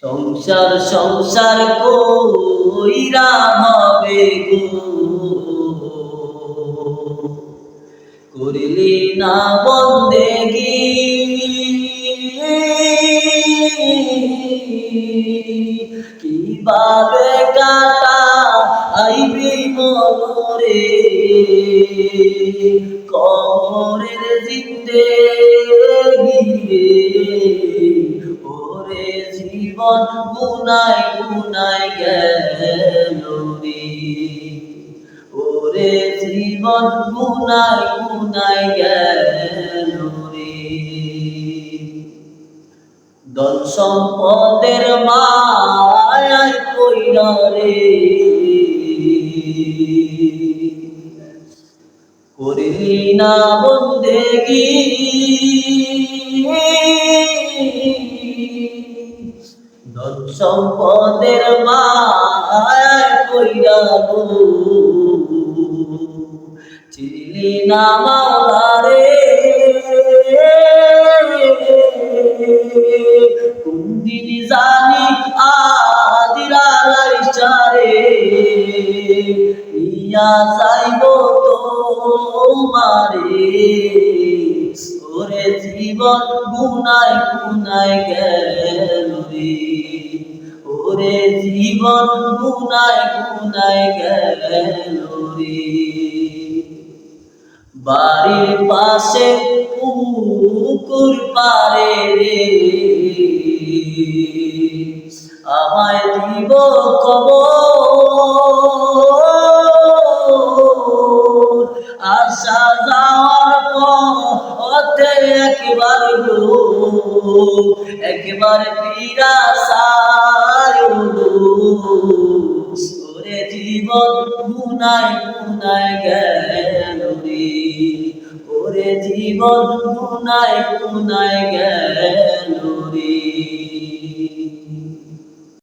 সংসার সংসার কইরা হবে গো, করিলি না বন্দেগি, কিভাবে কাটা আইবি মনরে, কবরের জিন্দেগি রে, জীবন গুনায় গুনায় গেল রে, ওরে জীবন গুনায় গুনায় গেল রে। ধন সম্পদের মায়ায় কইরা রে, করিলি না বন্দেগি, ধন সম্পদের মায়ায় কইরা গো, চিনিলি না মাওলারে, কোনদিন জানি আদিরা লাইসারে, ইয়া যাইব তোমারে, ওরে জীবন গুনায় গুনায় গেল রে, ওরে জীবন গুনায় গুনায় গেল রে। বাড়ির পাশে পুকুর পারে রে, আমায় দিব কবর, আসা যাওয়ার পথে একবার গো, একবার ফিরা সায় গো, ওরে জীবন গুনায় গুনায় গেল রে, ওরে জীবন গুনায় গুনায় গেল।